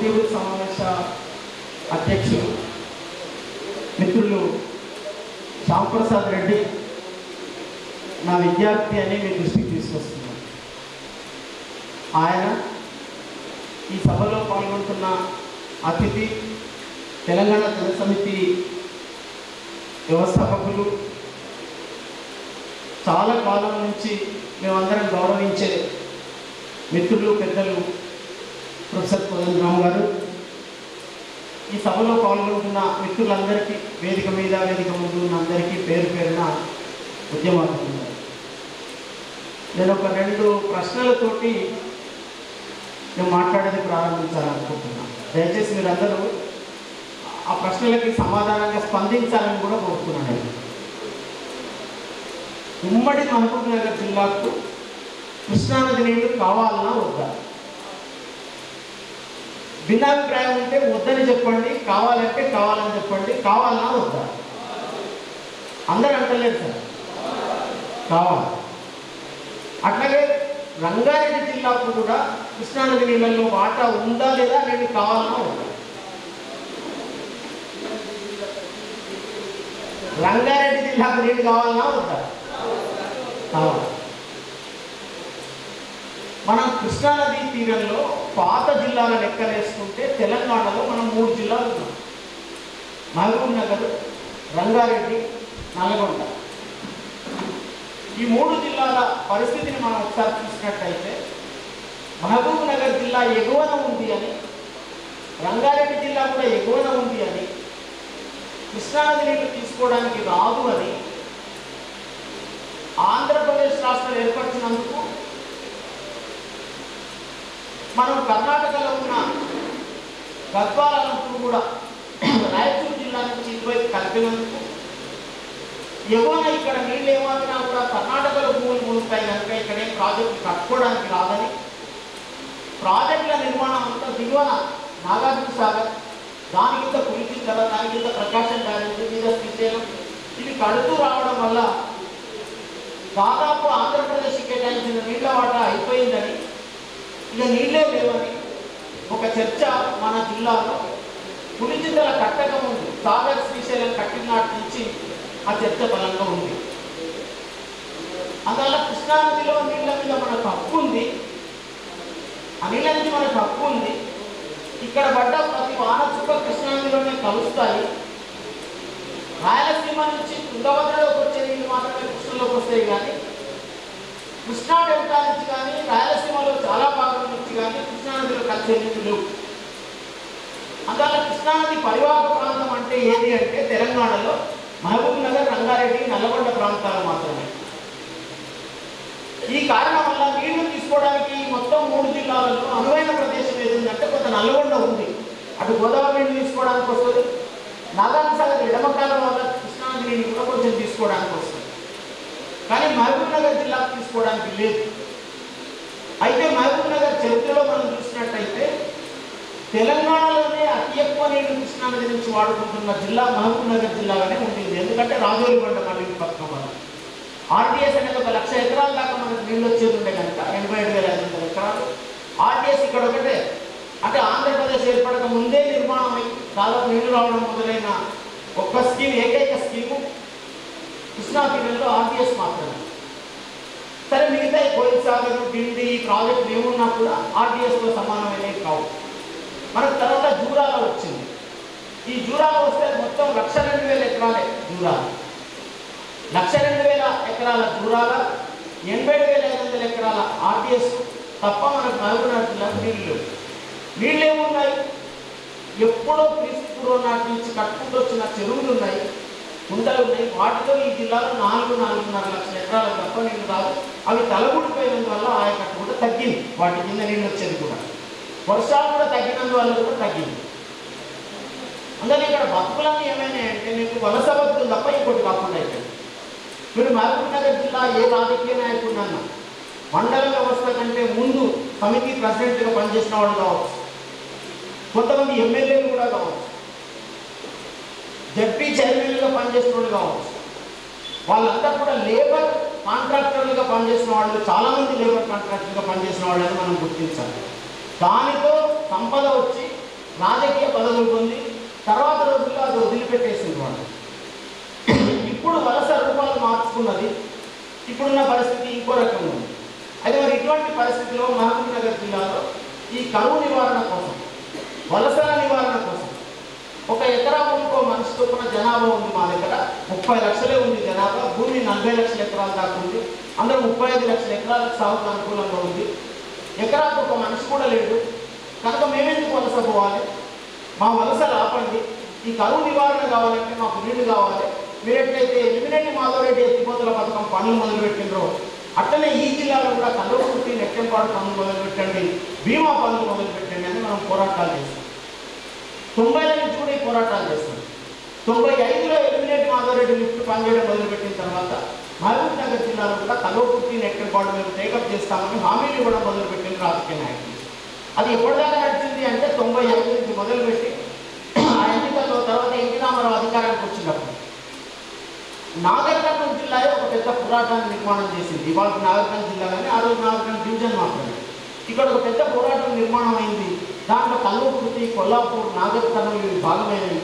ఉద్యోగుల సమావేశ అధ్యక్షులు మిత్రులు శ్యాంప్రసాద్ రెడ్డి నా విద్యార్థి అని మీ దృష్టికి తీసుకొస్తున్నాను. ఆయన ఈ సభలో పాల్గొంటున్న అతిథి తెలంగాణ జన సమితి వ్యవస్థాపకులు, చాలా కాలం నుంచి మేమందరం గౌరవించే మిత్రులు పెద్దలు ప్రొఫెసర్ కోదండరామ్ గారు, ఈ సభలో పాల్గొంటున్న మిత్రులందరికీ, వేదిక మీద వేదిక ముందు ఉన్న అందరికీ పేరు పేరున ఉద్యమాలు. నేను ఒక 2 ప్రశ్నలతోటి నేను మాట్లాడేది ప్రారంభించాలనుకుంటున్నాను. దయచేసి మీరందరూ ఆ ప్రశ్నలకి సమాధానంగా స్పందించాలని కూడా కోరుతున్నాను. ఉమ్మడి మహబూబ్ నగర్ జిల్లాకు కృష్ణానది నీళ్లు కావాలన్నా వద్దా? భిన్నాభిప్రాయం ఉంటే వద్దని చెప్పండి, కావాలంటే కావాలని చెప్పండి. కావాలన్నా వద్దా? అందరూ అంటలేదు సార్, కావాలి. అట్లాగే రంగారెడ్డి జిల్లాకు కూడా కృష్ణానది నీళ్ళల్లో వాటా ఉందా లేదా అనేది కావాలన్నా వద్దా? రంగారెడ్డి జిల్లాకు నీళ్ళు కావాలన్నా వద్దా? కావాలి. మనం కృష్ణానది తీరంలో పాత జిల్లాల లెక్కలేసుకుంటే తెలంగాణలో మనం 3 జిల్లాలు ఉన్నాం: మహబూబ్ నగర్, రంగారెడ్డి, నల్గొండ. ఈ 3 జిల్లాల పరిస్థితిని మనం ఒకసారి చూసినట్టయితే మహబూబ్ నగర్ జిల్లా ఎగువన ఉంది అని, రంగారెడ్డి జిల్లా కూడా ఎగువన ఉంది అని, కృష్ణానది నీళ్లు తీసుకోవడానికి రాదు అని ఆంధ్రప్రదేశ్ రాష్ట్రం ఏర్పరిచినందుకు మనం కర్ణాటకలో ఉన్న గద్వాలను కూడా రాయచూరు జిల్లా నుంచి ఇటువైపు కలిపినందుకు ఎగువన ఇక్కడ నీళ్ళు ఏమాత్రం కూడా కర్ణాటకలో భూములు మునుగుతాయి కనుక ఇక్కడే ప్రాజెక్టు కట్టుకోవడానికి రాదని, ప్రాజెక్టుల నిర్మాణం అంతా దిగువన నాగార్జున సాగర్, దాని కింద పులిచింతల, దాని కింద ప్రకాశం డ్యారేజ్ మీద శ్రీశైలం ఇవి కడుతూ రావడం వల్ల దాదాపు ఆంధ్రప్రదేశ్ కేటాయించిన నీళ్ల వాటా అయిపోయిందని, ఇక నీళ్ళే లేవని ఒక చర్చ మన జిల్లాలో పులిచింతల కట్టక ముందు, సాగర్ శ్రీశైలం కట్టిన నాటి నుంచి ఆ చర్చ బలంగా ఉంది. అందువల్ల కృష్ణానదిలో నీళ్ళ మీద మనకు హక్కు ఉంది, ఆ నీళ్ళ నుంచి మనకు హక్కు ఉంది. ఇక్కడ పడ్డ ప్రతి వాన చుక్క కృష్ణానదిలోనే కలుస్తాయి. రాయలసీమ నుంచి తుంగభద్రలోకి వచ్చే నీళ్ళు మాత్రమే కృష్ణలోకి వస్తాయి, కానీ కృష్ణా డెల్టా నుంచి కానీ రాయలసీమలో చాలా భాగం నుంచి కానీ కృష్ణానదిలో కలిసే నీళ్ళు లేవు. అందువల్ల కృష్ణానది పరివాహక ప్రాంతం అంటే ఏది అంటే తెలంగాణలో మహబూబ్ నగర్, రంగారెడ్డి, నల్గొండ ప్రాంతాలు మాత్రమే. ఈ కారణం వల్ల నీళ్లు తీసుకోవడానికి మొత్తం 3 జిల్లాలలో అనువైన ప్రదేశం ఏదంటే కొంత నల్గొండ ఉంది. అటు గోదావరి నీళ్ళు తీసుకోవడానికి వస్తుంది, నాగార్జున సాగర్ ఎడమకాలం వల్ల కృష్ణానది నీళ్ళు కూడా కొంచెం తీసుకోవడానికి వస్తుంది. కానీ మహబూబ్ నగర్ జిల్లాకు తీసుకోవడానికి లేదు. అయితే మహబూబ్ నగర్ చరిత్రలో మనం చూసినట్టయితే తెలంగాణలోనే అతి ఎక్కువ నీళ్లు కృష్ణానది నుంచి వాడుకుంటున్న జిల్లా మహబూబ్ నగర్ జిల్లాగానే ఉంటుంది. ఎందుకంటే రాజోలిగొండ మళ్ళీ పథకం వల్ల ఆర్టీఎస్ అనేది 1,00,000 ఎకరాల దాకా మనకు నీళ్ళు వచ్చేది ఉండే కనుక 87,500 ఎకరాలు ఆర్టీఎస్ ఇక్కడ ఒకటే. అంటే ఆంధ్రప్రదేశ్ ఏర్పడక ముందే నిర్మాణం అయి దాదాపు నీళ్లు రావడం మొదలైన ఒక్క స్కీమ్, ఏకైక స్కీము కృష్ణా తీరంలో ఆర్టీఎస్ మాత్రమే. సరే, మిగతా కోయిల్ సాగర్, డిండి ప్రాజెక్టులు ఏమున్నా కూడా ఆర్టీఎస్తో సమానమైనవి కావు. మనకు తర్వాత జూరాల వచ్చింది. ఈ జూరాల వస్తే మొత్తం 1,02,000 ఎకరాలే జూరాల. 1,02,000 ఎకరాల జూరాల, 87,500 ఎకరాల ఆర్టీఎస్ తప్ప మనకు మహబూబ్ నగర్ జిల్లాకు నీళ్ళు లేవు. నీళ్ళు ఏమున్నాయి? ఎప్పుడో క్రీస్తు నాటి నుంచి కట్టుకుంటూ వచ్చిన చెరువులు ఉన్నాయి, కుంటలు ఉన్నాయి. వాటితో ఈ జిల్లాలో 4-4.5 లక్షల ఎకరాలకు తప్ప నీళ్ళు రాదు. అవి తలబుడిపోయినందువల్ల ఆయకట్టు కూడా తగ్గింది, వాటి కింద నీళ్ళు వచ్చేది కూడా. వర్షాలు కూడా తగ్గినందువల్ల కూడా తగ్గింది. అందుకని ఇక్కడ బతుకులన్నీ ఏమైనాయంటే మీకు వలస బతుకులు తప్ప ఇంకోటి కాకుండా అయిపోయింది. మీరు మహబూబ్ నగర్ జిల్లా ఏ రాజకీయ నాయకుడినన్నా మండల వ్యవస్థ కంటే ముందు సమితి ప్రెసిడెంట్గా పనిచేసిన వాళ్ళు కావచ్చు, కొంతమంది ఎమ్మెల్యేలు కూడా కావచ్చు, జడ్పీ చైర్మన్గా పనిచేసిన వాళ్ళు కావచ్చు, వాళ్ళంతా కూడా లేబర్ కాంట్రాక్టర్లుగా పనిచేసిన వాళ్ళు, చాలామంది లేబర్ కాంట్రాక్టర్గా పనిచేసిన వాళ్ళని మనం గుర్తించాలి. దానితో సంపద వచ్చి రాజకీయ పదవులు పొంది తర్వాత రోజుల్లో అది వదిలిపెట్టేసింది వాళ్ళు. ఇప్పుడు వలస రూపాలు మార్చుకున్నది. ఇప్పుడున్న పరిస్థితి ఇంకో రకంగా ఉంది. అయితే మరి ఇటువంటి పరిస్థితిలో మహబూబ్ నగర్ జిల్లాలో ఈ కరువు నివారణ కోసం, వలసల నివారణ కోసం ఒక ఎకరా భూమికో మనిషి చొప్పున జనాభా ఉంది. మా దగ్గర 30 లక్షలే ఉంది జనాభా. భూమి 40 లక్షల ఎకరాలు దాకా ఉంది. అందరూ 35 లక్షల ఎకరాలకు సాగుకు అనుకూలంగా ఉంది. ఎకరాకు ఒక మనిషి కూడా లేడు. కనుక మేమెందుకు వలస పోవాలి? మా వలసలు ఆపండి. ఈ కరువు నివారణ కావాలంటే మాకు నీళ్లు కావాలి. మీరు ఎట్లయితే ఎలిమినేటి మాధవరెడ్డి ఎత్తిపోతల పథకం పనులు మొదలుపెట్టినరో అట్లనే ఈ జిల్లాలో కూడా కల్వకుర్తి నెట్టెంపాడు పనులు మొదలుపెట్టండి, బీమా పనులు మొదలుపెట్టండి అని మనం పోరాటాలు చేస్తాం. 90ల నుంచి కూడా ఈ పోరాటాలు చేస్తాం. 95లో ఎలిమినేటి మాధవరెడ్డి లిఫ్ట్ పనిచేయడం మొదలుపెట్టిన తర్వాత మహబూబ్ నగర్ జిల్లాలో కూడా కల్వకుర్తి నెట్టెంపాడు మేము టేకప్ చేస్తామని హామీలు ఇవ్వడం మొదలుపెట్టిన రాజకీయ నాయకులు. అది ఎప్పటిదాకా నడిచింది అంటే 95 నుంచి మొదలుపెట్టి ఆ ఎన్నికల్లో తర్వాత ఎన్టీ రామారావు అధికారానికి వచ్చినప్పుడు నాగర్కర్నూలు జిల్లా ఒక పెద్ద పోరాటాన్ని నిర్మాణం చేసింది. ఇవాళ నాగర్కర్నూలు జిల్లా కానీ ఆ రోజు నాగర్కర్నూలు డివిజన్ మాత్రమే. ఇక్కడ ఒక పెద్ద పోరాటం నిర్మాణం అయింది. దాంట్లో కల్వకుర్తి, కొల్లాపూర్, నాగర్కర్నూలు ఇవి భాగమైనవి.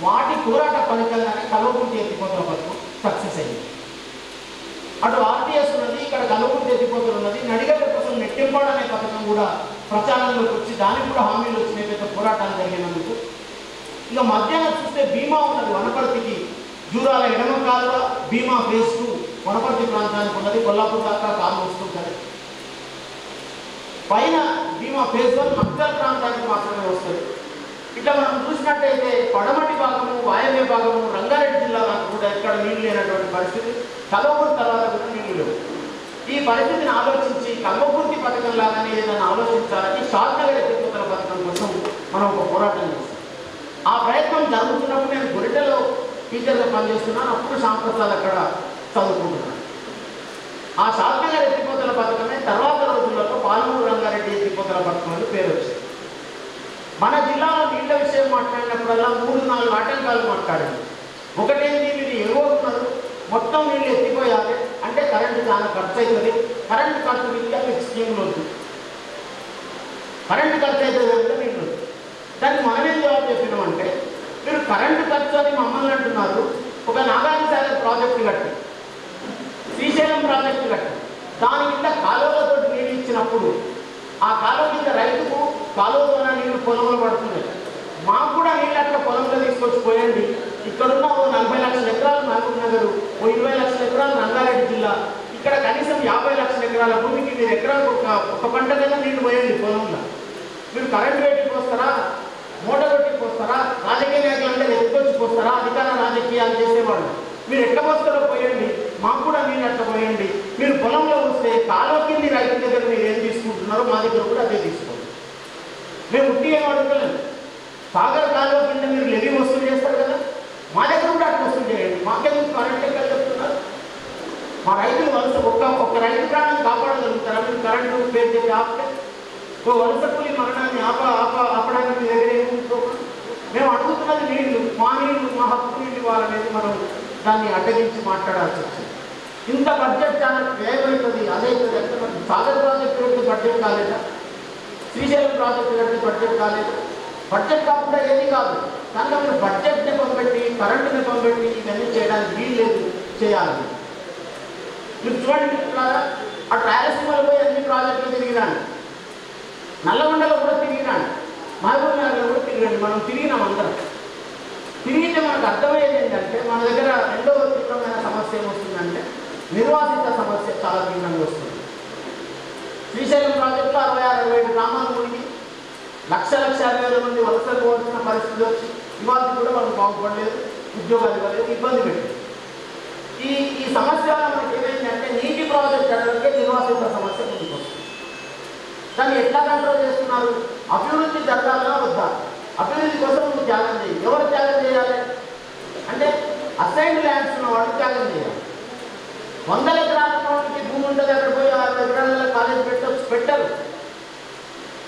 వాటి పోరాట ఫలితంగానే కల్వకుర్తి ఎత్తిపోతల పథకం సక్సెస్ అయింది. అటు ఆర్టీఎస్ ఉన్నది, ఇక్కడ కల్వకుర్తి ఎత్తిపోతలు ఉన్నది. నడిగడ్డ కోసం నెట్టెంపాడు అనే పథకం కూడా ప్రచారంలోకి వచ్చి దానికి కూడా హామీలు వచ్చినాయి. పెద్ద పోరాటాలు జరిగినందుకు ఇక మధ్యాహ్నం చూస్తే బీమా ఉన్నది. వనపర్తికి జూరాల ఎడమ కాలువ బీమా ఫేజ్ 2 వనపర్తి ప్రాంతానికి ఉన్నది. కొల్లాపూర్ దాకా కాలు వస్తుంటుంది. పైన బీమా ఫేజ్ 1 మక్తల్ ప్రాంతానికి మాత్రమే వస్తుంది. ఇట్లా మనం చూసినట్టయితే పడమటి భాగము, వాయవ్య భాగము, రంగారెడ్డి జిల్లాలో కూడా ఎక్కడ నీళ్లు లేనటువంటి పరిస్థితి. కల్వకుర్తి తర్వాత కూడా నీళ్లు లేవు. ఈ పరిస్థితిని ఆలోచించి కల్వకుర్తి పథకం లాగానే ఏదైనా ఆలోచించాలని షాద్నగర్ ఎత్తిపోతల పథకం కోసం మనం ఒక పోరాటం చేస్తాం. ఆ ప్రయత్నం జరుగుతున్నప్పుడు నేను గొరిటెలో టీచర్గా పనిచేస్తున్నాను. అప్పుడు శ్యాంప్రసాద్ అక్కడ చదువుకుంటున్నాను. ఆ షాద్నగర్ ఎత్తిపోతల పథకమే తర్వాత రోజులలో పాలమూరు రంగారెడ్డి ఎత్తిపోతల పథకం అని పేరు వచ్చింది. మన జిల్లాలో నీళ్ల విషయం మాట్లాడినప్పుడల్లా 3-4 ఆటంకాలు మాట్లాడారు. ఒకటేంటి, మీరు ఎగవుతున్నారు, మొత్తం నీళ్ళు ఎత్తిపోయాలి అంటే కరెంటు చాలా ఖర్చు అవుతుంది. కరెంటు ఖర్చు మీద మీకు స్కీమ్లు వద్దు. కరెంటు ఖర్చు అవుతుంది అంటే నీళ్ళు వద్దు. దానికి మనమేం జవాబు చెప్పినామంటే, మీరు కరెంటు ఖర్చు అని మమ్మల్ని అంటున్నారు. ఒక నాగార్జున సాగర్ ప్రాజెక్టు కట్టి, శ్రీశైలం ప్రాజెక్టు కట్టి దాని కింద కాలువలతో నీళ్ళు ఇచ్చినప్పుడు ఆ కాలువ కింద రైతుకు కాలువ ద్వారా నీళ్ళు పొలంలో పడుతున్నాయి. మాకు కూడా నీళ్ళు అట్లా పొలంలో తీసుకొచ్చి పోయండి. ఇక్కడున్న 40 లక్షల ఎకరాలు మహబూబ్ నగర్, 20 లక్షల ఎకరాలు రంగారెడ్డి జిల్లా. ఇక్కడ కనీసం 50 లక్షల ఎకరాల భూమికి మీరు ఎకరాలకు ఒక పంట కన్నా నీళ్ళు పోయండి పొలంలో. మీరు కరెంట్ రేటుకి వస్తారా, మోటార్ కొట్టుకు వస్తారా, రాజకీయ నాయకులందరూ ఎత్తుకొచ్చి పోస్తారా, అధికార రాజకీయాలు చేసేవాళ్ళు. మీరు ఎట్లా పోస్తారో పోయండి, మాకు కూడా నీళ్ళు అట్లా పోయండి. మీరు పొలంలో వస్తే కాలువ కింది రైతు దగ్గర మీరు ఏం తీసుకుంటున్నారో మా దగ్గర కూడా అదే తీసుకోండి. మేము ఉట్టి ఏం అడుగుతలేదు. సాగర్ కాలువ కింద మీరు లెవీ వసూలు చేస్తారు కదా, మా దగ్గర కూడా అట్లా వసూలు చేయండి. మాకెందుకు కరెంట్ ఎక్కడ చెప్తున్నారు? మా రైతులు వలస ఒక్క రైతు ప్రాణం కాపాడగలుగుతారా? మీరు కరెంటు పేరు చెప్పి ఆపితే ఓ వలస కూలి మరణాన్ని ఆపడానికి మీ దగ్గర ఏముంది? మేము అడుగుతున్నది నీళ్లు, మా నీళ్లు, మా హక్కు నీళ్ళు ఇవ్వాలనేది మనం దాన్ని అడ్డగించి మాట్లాడాల్సి వచ్చింది. ఇంత బడ్జెట్ చాలా వ్యయమవుతుంది, అదైతుంది. అంటే మనకి సాగర్ ప్రాజెక్టు కడితే బడ్జెట్ కాలేదా? శ్రీశైలం ప్రాజెక్టు కడితే బడ్జెట్ కాలేదు? బడ్జెట్ కాకుండా ఏది కాదు. కనుక మీరు బడ్జెట్ నెపం పెట్టి, కరెంటు నెపం పెట్టి ఇవన్నీ చేయడానికి వీలు లేదు, చేయాలి. మీరు చూడండి మిత్రులారా, అటు రాయలసీమలో పోయి అన్ని ప్రాజెక్టులు తిరిగిరాండి, నల్లగొండలో కూడా తిరిగిరాండి, మహబూబ్ నగర్లో కూడా తిరిగండి. మనం తిరిగినాం అందరం. తిరిగితే మనకు అర్థమయ్యేది ఏంటంటే, మన దగ్గర రెండవ తీవ్రమైన సమస్య ఏమొస్తుందంటే నిర్వాసిత సమస్య చాలా తీవ్రంగా వస్తుంది. శ్రీశైలం ప్రాజెక్టులో 66-67 గ్రామాల నుండి 1,50,000 మంది వలసలు పోవాల్సిన పరిస్థితి వచ్చి ఇవాళ కూడా వాళ్ళు బాగుపడలేదు, ఉద్యోగాలు ఇవ్వలేదు, ఇబ్బంది పెట్టారు. ఈ సమస్య వల్ల మనకి ఏమైందంటే నీటి ప్రాజెక్ట్ అంటే నిర్వాసిత సమస్య ముందుకు వస్తుంది. దాన్ని ఎట్లా కంట్రోల్ చేస్తున్నారు? అభివృద్ధి జరగాలన్నా వద్దా? అభివృద్ధి కోసం నువ్వు త్యాగం చేయి. ఎవరు త్యాగం చేయాలి అంటే అసైన్డ్ ల్యాండ్స్ ఉన్న వాళ్ళు త్యాగం చేయాలి. 100 ఎకరాల నోటికి భూమి ఉంటుంది, అక్కడ పోయి 60 ఎకరాల కాలేజ్ పెట్టరు.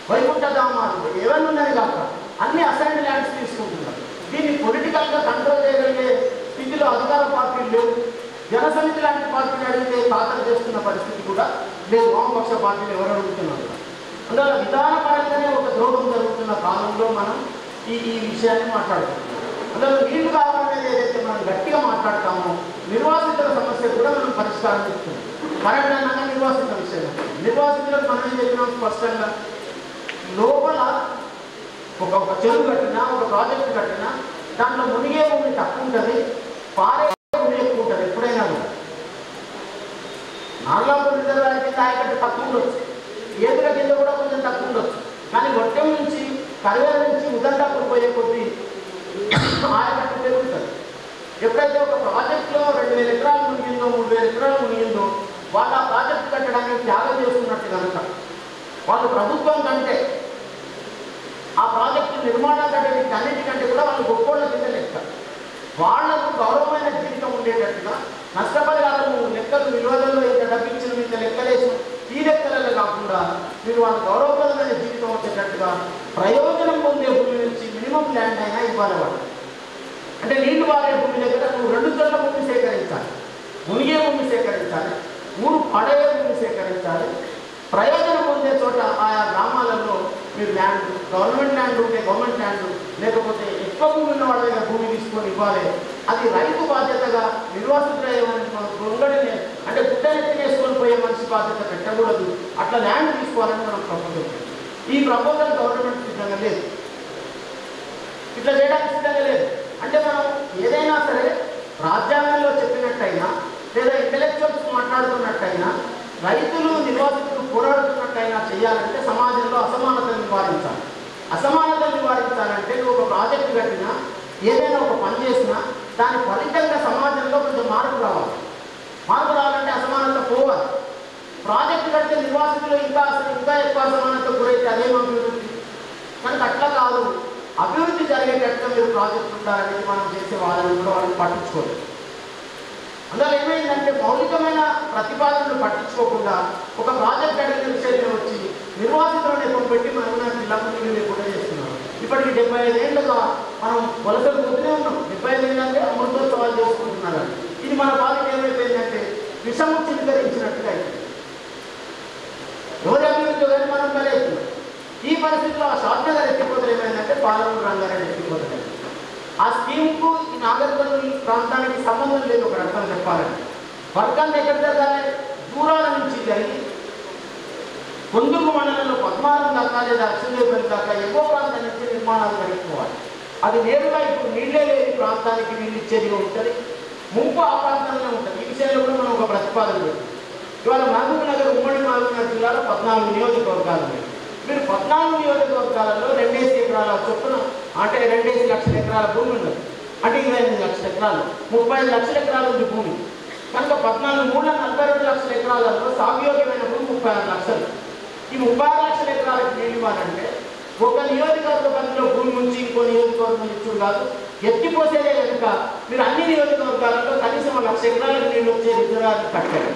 వైకుంఠధామాలు ఏవన్నీ ఉన్నాయి కాక అన్ని అసైన్డ్ ల్యాండ్స్ తీసుకుంటున్నారు. దీన్ని పొలిటికల్గా కంట్రోల్ చేయగలిగే స్థితిలో అధికార పార్టీలు లేవు. జనసమితి లాంటి పార్టీని అడిగితే ఖాతరు చేస్తున్న పరిస్థితి కూడా లేదు. వామపక్ష పార్టీలు ఎవరు అడుగుతున్నారు? అందువల్ల విధానపరంగానే ఒక ద్రోహం జరుగుతున్న కాలంలో మనం ఈ విషయాన్ని మాట్లాడుతున్నాం. అందువల్ల నీళ్లు కావాలనేది ఏదైతే మనం గట్టిగా మాట్లాడతామో నిర్వాసితుల సమస్య కూడా మనం పరిష్కారం చేస్తున్నాం. కరెంట్ అన్నాక నిర్వాసిత విషయం, నిర్వాసితులకు మనం ఏం చెప్పినాం స్పష్టంగా, లోపల ఒక చెరువు కట్టినా ఒక ప్రాజెక్టు కట్టినా దాంట్లో మునిగే భూమి తక్కువ ఉంటుంది, పారే భూమి ఎక్కువ ఉంటుంది. ఎప్పుడైనా కూడా నార్లాపూర్ రిజర్వాయర్ కింద ఆయకట్టు తక్కువ ఉండొచ్చు, ఏదుల కింద కూడా కొంచెం తక్కువ ఉండొచ్చు. కానీ గొట్టెం నుంచి కరివేల నుంచి ఉదండాపూర్ పోయే కొద్దీ ఆయకట్టు పెరుగుతుంది. ఎప్పుడైతే ఒక ప్రాజెక్టులో 2000 ఎకరాలు మునిగిందో 3000 ఎకరాలు మునిగిందో వాళ్ళు ఆ ప్రాజెక్టు కట్టడానికి త్యాగం చేస్తున్నట్టు కనుక వాళ్ళు ప్రభుత్వం కంటే ఆ ప్రాజెక్టు నిర్మాణం కంటే వీటన్నిటికంటే కూడా వాళ్ళు గొప్పోళ్ళ కింద లెక్క. వాళ్లకు గౌరవమైన జీవితం ఉండేటట్టుగా నష్టపరిహారము లెక్కలు విలువలలో ఇంత డబ్బించిన ఇంత లెక్కలేసిన ఈ లెక్కలలో కాకుండా మీరు వాళ్ళ గౌరవప్రదమైన జీవితం వచ్చేటట్టుగా ప్రయోజనం పొందే భూమి నుంచి మినిమం ల్యాండ్ అయినా ఇవ్వాలి వాళ్ళు. అంటే నీళ్లు వారే భూమి దగ్గర నువ్వు 2 చోట్ల భూమి సేకరించాలి, మునిగే భూమి సేకరించాలి, ఊరు పడగే భూమి సేకరించాలి. ప్రయోజనం పొందే చోట ఆయా గ్రామాలలో మీరు ల్యాండ్, గవర్నమెంట్ ల్యాండ్ ఉంటే గవర్నమెంట్ ల్యాండ్, లేకపోతే ఎక్కువ భూమి ఉన్న వాళ్ళ దగ్గర భూమి తీసుకొని ఇవ్వాలి. అది రైతు బాధ్యతగా నిర్వాసితులయ్యే అంటే గుడ్డనెత్తి వేసుకొని పోయే మనిషి బాధ్యత పెట్టకూడదు. అట్లా ల్యాండ్ తీసుకోవాలని మనం ప్రపోజల్. ఈ ప్రపోజల్ గవర్నమెంట్ సిద్ధంగా లేదు, ఇట్లా చేయడానికి సిద్ధంగా లేదు. అంటే మనం ఏదైనా సరే రాజ్యాంగంలో చెప్పినట్టయినా లేదా ఇంటలెక్చువల్స్ మాట్లాడుతున్నట్టయినా రైతులు నిర్వాసితులు పోరాడుతున్నట్టయినా చేయాలంటే సమాజంలో అసమానతను నివారించాలి. అసమానతను నివారించాలంటే నువ్వు ఒక ప్రాజెక్టు కట్టినా ఏదైనా ఒక పని చేసినా దాని ఫలితంగా సమాజంలో కొంచెం మార్పు రావాలి. మార్పు రావాలంటే అసమానత పోవాలి. ప్రాజెక్టు కడితే నిర్వాసితులు ఇంకా ఎక్కువ అసమానత గురైతే అదేం అభివృద్ధి? కనుక అట్లా కాదు, అభివృద్ధి జరిగేటట్టుగా మీరు ప్రాజెక్టు ఉంటారనేది మనం చేసే వాళ్ళని కూడా వాళ్ళని పట్టించుకోలేదు. అందువల్ల ఏమైందంటే మౌలికమైన ప్రతిపాదనలు పట్టించుకోకుండా ఒక ప్రాజెక్ట్ అడిగిన విషయంలో వచ్చి నిర్వాసితులను ఎక్కువ పెట్టి మహబూబ్నగర్ జిల్లాకు నీళ్ళు లేకుండా చేస్తున్నాం. ఇప్పటికి 75 ఏళ్ళుగా మనం వలసలు పోతూనే ఉన్నాం. 75 ఏళ్ళు అంటే అమృతోత్సవాలు చేసుకుంటున్నారు. ఇది మన పాలన ఏమైపోయిందంటే విషము చిలకరించినట్టుగా అయిపోయింది. ఎవరి అభివృద్ధి కానీ మనం కలిగేస్తున్నాం. ఈ పరిస్థితిలో ఆ షాద్నగర్ ఎత్తిపోతలు ఏమైందంటే పాలమూరు రంగారెడ్డి ఎత్తిపోతలు. ఆ స్కీమ్కు ఈ నాగరికర్నూలు ప్రాంతానికి సంబంధం లేదు. ఒక రకంగా చెప్పాలంటే వర్గాన్ని ఎక్కడ జరగాలి? దూరాల నుంచి జరిగి కొందుకు మండలంలో 14 దాకా లేదా అక్షయపల్లి దాకా ఎగువ ప్రాంతం నుంచి నిర్మాణాలు జరుపుకోవాలి. అది నేరుగా ఇప్పుడు నీళ్ళే లేని ప్రాంతానికి నీళ్ళు ఇచ్చేదిగా ఉంటుంది. ముంపు ఆ ప్రాంతంలో ఉంటుంది. ఈ విషయంలో కూడా మనం ఒక ప్రతిపాదన పెట్టాం. ఇవాళ మహబూబ్నగర్ ఉమ్మడి మహబూబ్నగర్ జిల్లాలో 14 నియోజకవర్గాలు ఉన్నాయి. మీరు 14 నియోజకవర్గాలలో 2 ఎకరాల చొప్పున అంటే 2 లక్షల ఎకరాల భూమి ఉన్నది. అంటే 25 లక్షల ఎకరాలు, 35 లక్షల ఎకరాలు ఉంది భూమి. కనుక 14 3 42 లక్షల ఎకరాలలో సాగుయోగ్యమైన భూమి 36 లక్షలు. ఈ 36 లక్షల ఎకరాలకు నీళ్ళు ఇవ్వాలంటే ఒక నియోజకవర్గ పరిధిలో భూమి నుంచి ఇంకో నియోజకవర్గం ఇచ్చుడు కాదు, ఎత్తిపోసేదే కనుక మీరు అన్ని నియోజకవర్గాలలో కనీసం 1 లక్ష ఎకరాలకు నీళ్ళు వచ్చే రిజర్వాయర్లు కట్టారు.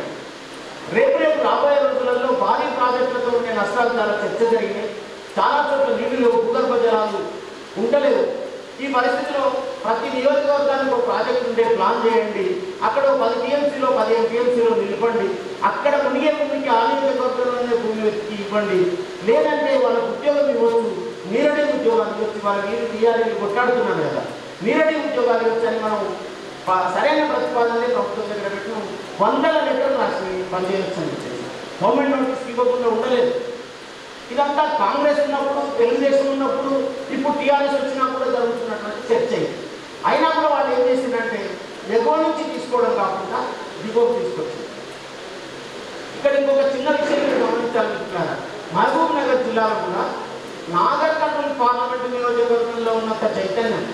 రేపు రాబోయే రోజులలో భారీ ప్రాజెక్టులతో ఉండే నష్టాలు చాలా చర్చ జరిగినాయి. చాలా చోట్ల నీళ్లు భూగర్భ జలాలు ఉండలేదు. ఈ పరిస్థితిలో ప్రతి నియోజకవర్గానికి ఒక ప్రాజెక్ట్ ఉండే ప్లాన్ చేయండి. అక్కడ 10 టీఎంసీలో 15 టీఎంసీలో నిలపండి. అక్కడ మునిగే భూమికి ఆ నియోజకవర్గంలోనే భూమి వెతికి ఇవ్వండి. లేదంటే వాళ్ళకు ఉద్యోగం ఇవ్వచ్చు, నీరడి ఉద్యోగాలు ఇవ్వచ్చు. వాళ్ళ నీరు టీఆర్ఏలు కొట్టాడుతున్నారు కదా, నీరడి ఉద్యోగాలు ఇవ్వచ్చు అని మనం సరైన ప్రతిపాదనలే ప్రభుత్వం దగ్గర పెట్టిన 100 లెటర్లు రాసి పనిచేయవచ్చు అని చెప్పేసి గవర్నమెంట్ నోటీస్కి ఇవ్వకుండా ఉండలేదు. ఇదంతా కాంగ్రెస్ ఉన్నప్పుడు, తెలుగుదేశం ఉన్నప్పుడు, ఇప్పుడు టీఆర్ఎస్ వచ్చినా కూడా జరుగుతున్నటువంటి చర్చ. అయినా కూడా వాళ్ళు ఏం చేసిందంటే ఎగువ నుంచి తీసుకోవడం కాకుండా దిగువకు తీసుకొచ్చింది. ఇక్కడ ఇంకొక చిన్న విషయం మీరు గమనించాలనుకుంటున్నారా? మహబూబ్నగర్ జిల్లాలో కూడా నాగర్కర్నూలు పార్లమెంటు నియోజకవర్గంలో ఉన్నంత చైతన్యం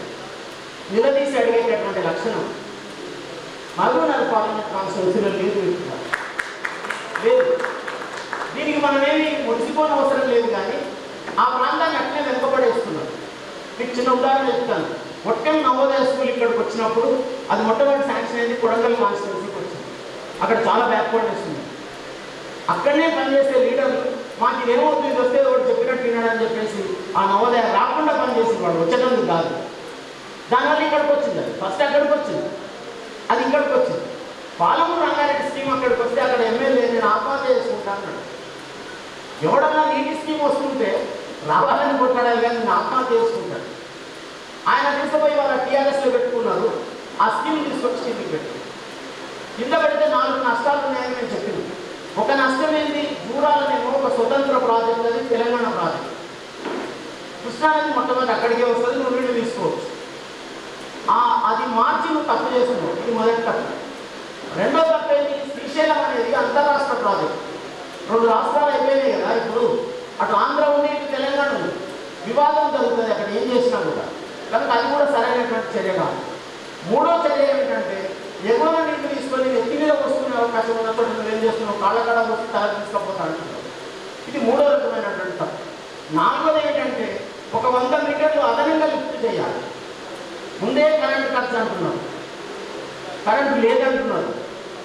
నిలదీసి అడిగేటటువంటి లక్షణం మహబూబ్నగర్ పార్లమెంట్ కాన్స్టిట్యూన్సీలో లేదు. దీనికి మనమేమి ముడిసిపోని అవసరం లేదు. కానీ ఆ ప్రాంతాన్ని అట్లే వెనుకబడేస్తున్నాం. మీకు చిన్న ఉదాహరణ చెప్తాను. మొట్టం నవోదయ స్కూల్ ఇక్కడికి వచ్చినప్పుడు అది మొట్టమొదటి శాంక్షన్ అయింది కొడంగల్ కాన్స్టిట్యూన్సీకి వచ్చింది. అక్కడ చాలా బ్యాక్వర్డ్నెస్ ఉంది. అక్కడనే పనిచేసే లీడర్లు మాకు ఇదేమవుతుంది, ఇది వస్తే ఒకటి చెప్పినట్టు విన్నాడని చెప్పేసి ఆ నవోదయ రాకుండా పనిచేసి వాడు వచ్చేటందుకు కాదు. దానివల్ల ఇక్కడికి వచ్చింది. అది ఫస్ట్ అక్కడికి వచ్చింది, అది ఇక్కడికి వచ్చింది. పాలమూరు రంగారెడ్డి స్కీమ్ అక్కడికి వస్తే అక్కడ ఎమ్మెల్యే నేను ఆత్మహత్య చేసుకుంటాను. ఎవడన్నా నీటి స్కీమ్ వస్తుంటే రావాలని కొట్టాడాలి కానీ ఆత్మహత్య చేసుకుంటాడు. ఆయన తీసుకుపోయి వాళ్ళ టీఆర్ఎస్లో పెట్టుకున్నారు. ఆ స్కీమ్ తీసుకొచ్చి కిందకి పెట్టారు. కింద పెడితే 4 నష్టాలు ఉన్నాయని నేను చెప్పింది. ఒక నష్టం ఏంటి, దూరాలనేమో ఒక స్వతంత్ర ప్రాజెక్ట్, అది తెలంగాణ ప్రాజెక్ట్. కృష్ణానది మొట్టమొదటి అక్కడికే వస్తుంది, నువ్వు నీళ్ళు తీసుకోవచ్చు. అది మార్చి నువ్వు తప్పు చేస్తున్నావు, ఇది మొదటి తప్పు. రెండో తప్పు ఏంటి, శ్రీశైలం అనేది అంతరాష్ట్ర ప్రాజెక్ట్. 2 రాష్ట్రాలు అయిపోయినాయి కదా ఇప్పుడు. అటు ఆంధ్ర ఉంది, ఇటు తెలంగాణ ఉంది. వివాదం జరుగుతుంది అక్కడ ఏం చేసినా కూడా. కనుక అది కూడా సరైనటువంటి చర్య కాదు. మూడో చర్య ఏమిటంటే, ఎగువ నీళ్ళు తీసుకొని ఎత్తి మీద వస్తున్న అవకాశం ఉన్నప్పుడు నువ్వు ఏం చేస్తున్నావు, కాళ్ళకాడ వచ్చి తల తీసుకపోతా అంటున్నావు. ఇది మూడో రకమైనటువంటి తప్పు. నాలుగోది ఏంటంటే, ఒక 100 మీటర్లు అదనంగా లిఫ్ట్ చేయాలి. ముందే కరెంటు ఖర్చు అంటున్నారు, కరెంటు లేదంటున్నారు.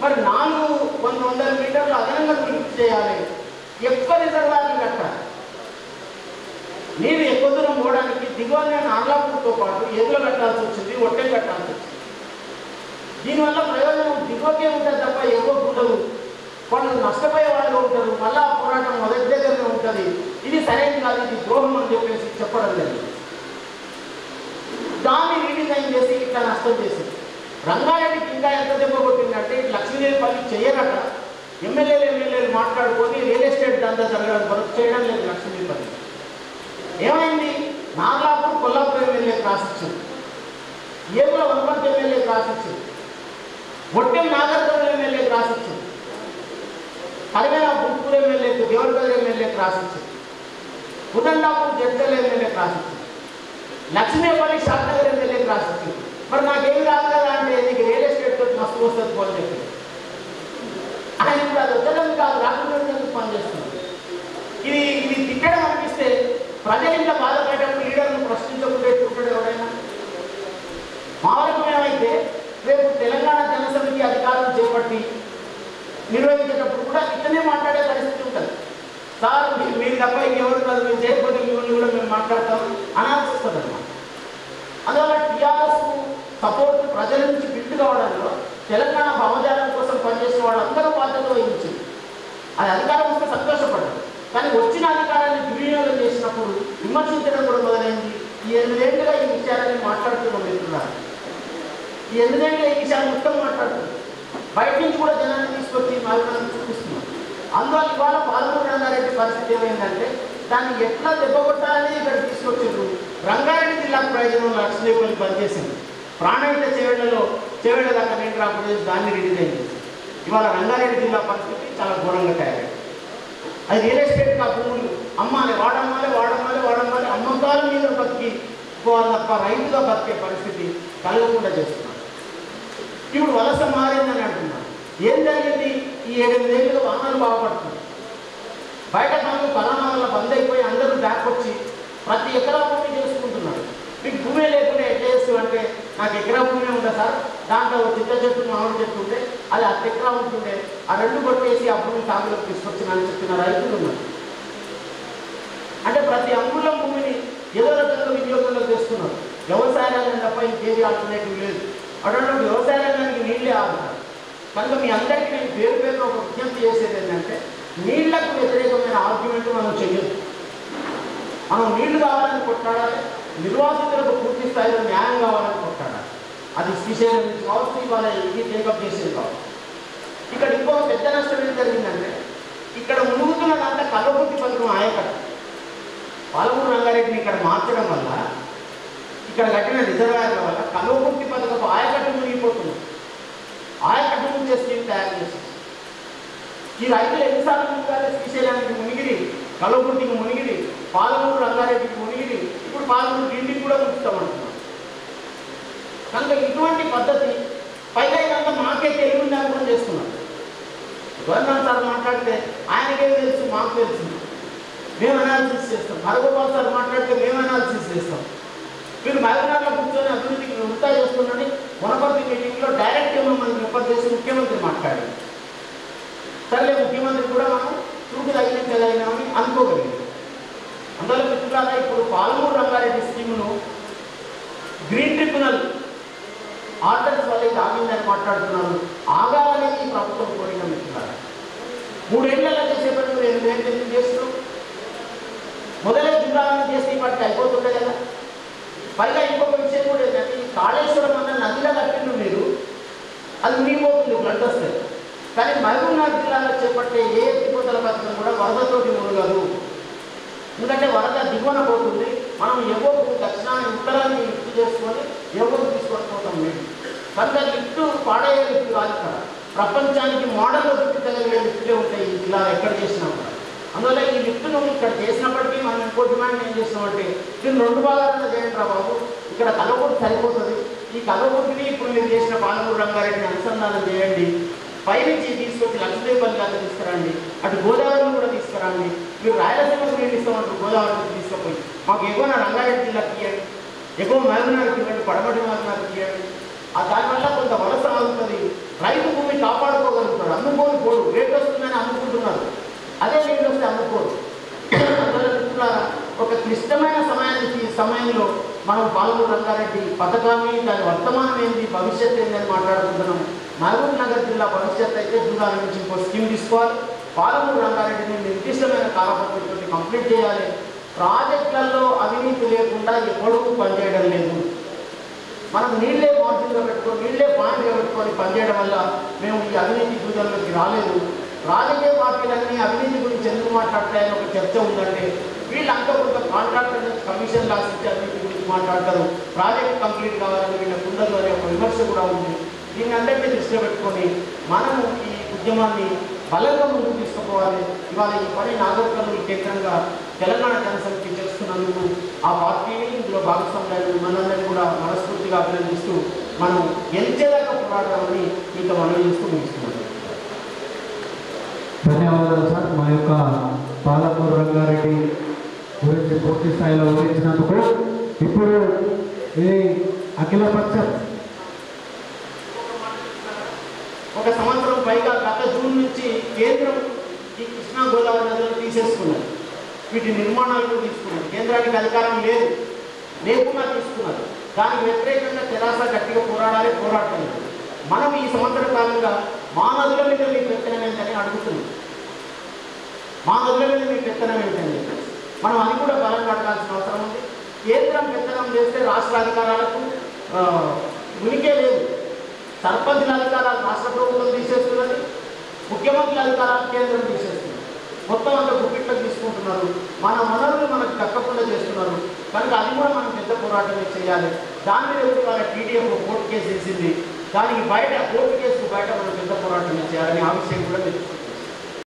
మరి 400 మీటర్లు అదనంగా లిఫ్ట్ చేయాలి. ఎక్కువ రిజర్వాయర్లు కట్టాలి. నీరు ఎక్కువ దూరం పోవడానికి దిగువనే నార్లాపూర్తో పాటు ఎదురు కట్టాల్సి వచ్చింది, ఒట్టెలు కట్టాల్సి వచ్చింది. దీనివల్ల ప్రయోజనం దిగువకే ఉంటుంది తప్ప ఎగువ ఉండదు. వాళ్ళు నష్టపోయే వాళ్ళు ఉంటారు. మళ్ళా పోరాటం మొదటి దగ్గరనే ఉంటుంది. ఇది సరైనది కాదు, ఇది ద్రోహం అని చెప్పేసి చెప్పడం లేదు. దాన్ని రీడిజైన్ చేసి ఇట్లా నష్టం చేసింది. రంగారెడ్డికి ఇంకా ఎంత దెబ్బ కొట్టిందంటే, లక్ష్మీదేవి పని చేయరట. ఎమ్మెల్యేలు మాట్లాడుకొని రియల్ ఎస్టేట్ దందా జరగడం వరకు చేయడం లేదు. లక్ష్మీదేవి పని ఏమైంది, నార్లాపూర్ కొల్లాపూర్ ఎమ్మెల్యేకి రాసిచ్చింది, ఏగుల వనపర్తి ఎమ్మెల్యేకి రాసిచ్చింది, ఒట్టెం నాగర్కర్నూలు ఎమ్మెల్యేకి రాసిచ్చింది, కరివేనా బుక్కూరు ఎమ్మెల్యేకి, దేవరపల్లి ఎమ్మెల్యేకి రాసిచ్చింది, ఉదండాపూర్ జడ్చల్ ఎమ్మెల్యేకి రాసిచ్చింది, లక్ష్మీపల్లి షాద్నగర్ ఎమ్మెల్యేకి రాసిచ్చింది. మరి నాకేమి రాదు కదా అంటే, నీకు రియల్ ఎస్టేట్ తోటి మస్తు వస్తుంది పోని చెప్పి ఆయన ఇప్పుడు అది వచ్చడం కాదు, రాకుండా పనిచేస్తుంది. ఇది తిట్టడం అనిపిస్తే ప్రజలు ఇంత బాధపడేటప్పుడు లీడర్ను ప్రశ్నించకుండా ఎట్టుకుంటాడు ఎవరైనా. మా వరకు ఏమైతే రేపు తెలంగాణ జనసమితి అధికారులు చేపట్టి నిర్వహించేటప్పుడు కూడా ఇట్లనే మాట్లాడే పరిస్థితి ఉంటుంది. సార్ మీరు తప్ప ఇంకెవరు కాదు, మీరు చేయకపోతే మిమ్మల్ని కూడా మేము మాట్లాడతాం అనాల్సి వస్తుంది అన్నమాట. అందువల్ల టీఆర్ఎస్ సపోర్ట్ ప్రజల నుంచి బిల్డ్ కావడంలో తెలంగాణ భావజాలం కోసం పనిచేసిన వాళ్ళు అందరూ బాధ్యత వహించింది. అది అధికారం వస్తే సంతోషపడ్డారు. కానీ వచ్చిన అధికారాన్ని దుర్వినియోగం చేసినప్పుడు విమర్శించడం కూడా మొదలైంది. ఈ 8 ఏళ్ళుగా ఈ విషయాలని మాట్లాడుతున్నాం మిత్రులారా. ఈ 8 ఏళ్ళుగా ఈ విషయాలు మొత్తం మాట్లాడుతున్నాం. బయట నుంచి కూడా జనాన్ని తీసుకొచ్చి మార్గాలను చూపిస్తున్నాం. అందువల్ల ఇవాళ పాలమూరు రంగారెడ్డి పరిస్థితి ఏమైందంటే, దాన్ని ఎట్లా దెబ్బ కొట్టాలని ఇక్కడ తీసుకొచ్చారు. రంగారెడ్డి జిల్లాకు ప్రయోజనం లక్ష్మీదేవి పనిచేసింది. ప్రాణహిత చేవేళ్ల దాకా నేను రాకపోతే దాన్ని రిడిజైన్ చేసింది. ఇవాళ రంగారెడ్డి జిల్లా పరిస్థితి చాలా ఘోరంగా తయారైంది. అది రియల్ ఎస్టేట్ కా భూములు అమ్మాలి, వాడమ్మాలి, అమ్మకాల మీద బతికి తప్ప రైతుగా బతికే పరిస్థితి కలగకుండా చేస్తున్నారు. ఇప్పుడు వలస మారిందని అంటున్నారు. ఏం జరిగింది, ఈ 7-8 ఏళ్ళుగా వాహనాలు బాగుపడుతుంది. బయట పనులు కరోనా వల్ల బంద్ అయిపోయి అందరూ బ్యాక్ వచ్చి ప్రతి ఎకరా భూమి చేసుకుంటున్నారు. మీకు భూమి లేకుండా ఎట్లా చేస్తుంది అంటే, నాకు ఎకరా భూమి ఉంటుంది సార్, దాంట్లో చిత్త చెట్టు మామిడి చెట్టు ఉంటే అది 10 ఎకరా ఉంటుండే, ఆ 2 కొట్టేసి ఆ భూమి సాగులోకి తీసుకొచ్చినని చెప్పిన రైతులు ఉన్నారు. అంటే ప్రతి అంగుళం భూమిని ఏదో రకంగా వినియోగంలో చేస్తున్నారు. వ్యవసాయ రంగం తప్ప ఇంకేది ఆల్టర్నేటివ్ లేదు. అటువంటి వ్యవసాయ రంగానికి నీళ్ళే ఆగుతారు. కనుక మీ అందరికీ నేను పేరు ఒక విజ్ఞప్తి చేసేది ఏంటంటే, నీళ్లకు వ్యతిరేకమైన ఆర్గ్యుమెంట్ మనం చేయొద్దు. మనం నీళ్లు కావాలని కొట్లాడాలి, నిర్వాసితులకు పూర్తి స్థాయిలో న్యాయం కావాలని కొట్లాడాలి. అది శ్రీశైలం నుంచి కావచ్చు, ఇవాళ ఇది టేకప్ చేసేది కావచ్చు. ఇక్కడ ఇంకొక పెద్ద నష్టం ఏం జరిగిందంటే, ఇక్కడ మునుగుతున్నదంతా కల్వకుర్తి పథకం ఆయకట్టు. పాలమూరు రంగారెడ్డిని ఇక్కడ మార్చడం వల్ల, ఇక్కడ కట్టిన రిజర్వాయర్ల వల్ల కల్వకుర్తి పథకం ఆయకట్టు మునిగిపోతుంది. ఆయకట్టు నుంచే స్కీమ్ తయారు చేసింది. ఈ రైతులు ఎన్నిసార్లు మునిగాలి, శ్రీశైలానికి మునిగిరి, కల్వకుర్తికి మునిగిరి, పాలమూరు రంగారెడ్డికి మునిగిరి, ఇప్పుడు పాలమూరు ఇంటికి కూడా మునిస్తామంటున్నాం. కనుక ఇటువంటి పద్ధతి పైగా ఇదంతా మాకే తెలివిందని కూడా చేస్తున్నాం. గవర్నమెంట్ సార్ మాట్లాడితే ఆయనకేం తెలుసు, మాకు తెలుసు, మేము అనాలిసిస్ చేస్తాం. హరగోపాల్ సార్ మాట్లాడితే మేము అనాలిసిస్ చేస్తాం. మీరు మహబూబ్నగర్లో కూర్చొని అభివృద్ధికి వృత్తా చేస్తున్నారని వనపర్తి మీటింగ్లో డైరెక్ట్గా మమ్మల్ని రిఫర్ చేసి ముఖ్యమంత్రి మాట్లాడారు. సరే ముఖ్యమంత్రి కూడా మనం చూపు తగిలించగలిగినామని అనుకోగలిగాం. అందువల్ల మిత్రులారా, ఇప్పుడు పాలమూరు రంగారెడ్డి స్కీమును గ్రీన్ ట్రిబ్యునల్ ఆర్డర్స్ వల్ల ఇది ఆగిందని మాట్లాడుతున్నారు. ఆగాలనేది ప్రభుత్వం కోరిన మిత్రులారా. 3 ఏళ్లలో చేసే పని 8 కంప్లైంట్ ఎందుకు చేస్తున్నాం? మొదలై జూరాలను చేస్తే వాటికి అయిపోతుండే కదా. పైగా ఇంకొక విషయం కూడా ఏంటంటే ఈ కాళేశ్వరం అన్న నదిలో కట్టిండు మీరు, అది మునిగిపోతుంది ఫ్లడ్ వస్తే. కానీ మహబూబ్నగర్ జిల్లాలో చేపట్టే ఏ ఎత్తిపోతల పథకం కూడా వరదతోటి మునగదు. ఎందుకంటే వరద దిగువన పోతుంది, మనం ఎవ్వరు దక్షిణాన్ని ఉత్తరాన్ని లిఫ్ట్ చేసుకొని ఎవరు తీసుకొని పోతాం నీళ్ళు. కనుక లిఫ్ట్ పాడయ్యే లిఫ్ట్ కాదు. ఇక్కడ ప్రపంచానికి మోడల్లో చూపించగలిగే లిఫ్ట్లే ఉంటాయి ఈ జిల్లాలో ఎక్కడ చేసినా కూడా. అందువల్ల ఈ లిఫ్ట్ను ఇక్కడ చేసినప్పటికీ మనం ఇంకో డిమాండ్ ఏం చేసినామంటే దీన్ని 2 భాగాలుగా చేయండి రా బాబు, ఇక్కడ కలవకూరు సరిపోతుంది, ఈ కలవకూరుని ఇప్పుడు మీరు చేసిన పాలమూరు రంగారెడ్డిని అనుసంధానం చేయండి, పైనుంచి తీసుకొచ్చి లక్షదేవపల్లి గారు తీసుకురండి, అటు గోదావరిని కూడా తీసుకురండి, మీరు రాయలసీమకు నీళ్ళు ఇస్తామంటారు గోదావరికి తీసుకుపోయి, మాకు ఎగువ రంగారెడ్డి జిల్లాకి ఇవ్వండి, ఎగువ మహబూబ్నగర్కి ఇవ్వండి, పడమటి మహబూబ్నగర్కి ఇవ్వండి. దానివల్ల కొంత వలస ఆగుతుంది, రైతు భూమి కాపాడుకోగలుగుతాడు, అమ్ముకోని పోడు, రేట్ వస్తుందని అమ్ముకుంటున్నారు, అదే నీళ్ళు వస్తే అమ్ముకోరు. ఒక క్లిష్టమైన సమయంలో మనం పాలమూరు రంగారెడ్డి పథకాన్ని దాని వర్తమానం ఏంటి, భవిష్యత్తు ఏంటి అని మాట్లాడుకుంటున్నాం. మహబూబ్నగర్ జిల్లా భవిష్యత్తు అయితే జూరాల నుంచి ఇంకో స్కీమ్ తీసుకోవాలి, పాలమూరు రంగారెడ్డిని నిర్దిష్టమైన కాలపద్ధతితో కంప్లీట్ చేయాలి. ప్రాజెక్టులలో అవినీతి లేకుండా ఎప్పుడూ పనిచేయడం లేదు. మనం నీళ్ళే మార్జిన్గా పెట్టుకొని నీళ్ళే పాయింట్గా పెట్టుకొని పనిచేయడం వల్ల మేము ఈ అవినీతి జూదంలోకి రాలేదు. రాజకీయ పార్టీలన్నీ అవినీతి గురించి ఎందుకు మాట్లాడతాయని ఒక చర్చ ఉందంటే వీళ్ళంతా కొంత కాంట్రాక్టర్ నుంచి కమిషన్ లాసించి అవినీతి గురించి మాట్లాడతారు, ప్రాజెక్ట్ కంప్లీట్ కావాలని వీళ్ళ కుండలు అనే ఒక విమర్శ కూడా ఉంది. దీన్ని అందరినీ దృష్టిలో పెట్టుకొని మనము ఈ ఉద్యమాన్ని బలంగా ముందుకు తీసుకుపోవాలి. ఇవాళ ఈ పని నాగర్ కర్నూలు కేంద్రంగా తెలంగాణ జనసమితి చేస్తున్నందుకు ఆ పార్టీని ఇందులో భాగస్వామ్యాలు మనందరినీ కూడా మనస్ఫూర్తిగా అభినందిస్తూ మనం ఎంచేదాకా పోరాడాలని మీతో మనవి చేస్తూ ముగిస్తున్నాం. ధన్యవాదాలు సార్. మా యొక్క పాలమూరు రంగారెడ్డి గురించి పూర్తి స్థాయిలో వివరించినందుకు. ఇప్పుడు ఇది అఖిలపక్ష ఒక సంవత్సరం పైగా గత జూన్ నుంచి కేంద్రం ఈ కృష్ణా గోదావరి నదులను తీసేసుకున్నారు, వీటి నిర్మాణాలు తీసుకున్నారు. కేంద్రానికి అధికారం లేకుండా తీసుకున్నారు. దానికి వ్యతిరేకంగా తెరాస గట్టిగా పోరాడలేదు. మనం ఈ సంవత్సర కాలంగా మా నదుల మీద మీ పెత్తనం ఏంటని అడుగుతున్నాం. మా నదుల మీద మీ పెత్తనం ఏంటని మనం అది కూడా బలంగా అడగాల్సిన అవసరం ఉంది. కేంద్రం పెత్తనం చేస్తే రాష్ట్ర అధికారాలకు ఉనికే లేదు. సర్పంచుల అధికారాలు రాష్ట్ర ప్రభుత్వం తీసేస్తున్నది, ముఖ్యమంత్రుల అధికారాలు కేంద్రం తీసేస్తున్నారు. మొత్తం అంతా గుప్పిట్లో తీసుకుంటున్నారు, మన వనరులు మనకు దక్కకుండా చేస్తున్నారు. కనుక అది కూడా మనం పెద్ద పోరాటమే చేయాలి. దాని మీద వాళ్ళ టీడీఎఫ్ కోర్టు కేసు వేసింది, దానికి బయట కోర్టు కేసుకు బయట మనం పెద్ద పోరాటమే చేయాలని ఆ విషయం కూడా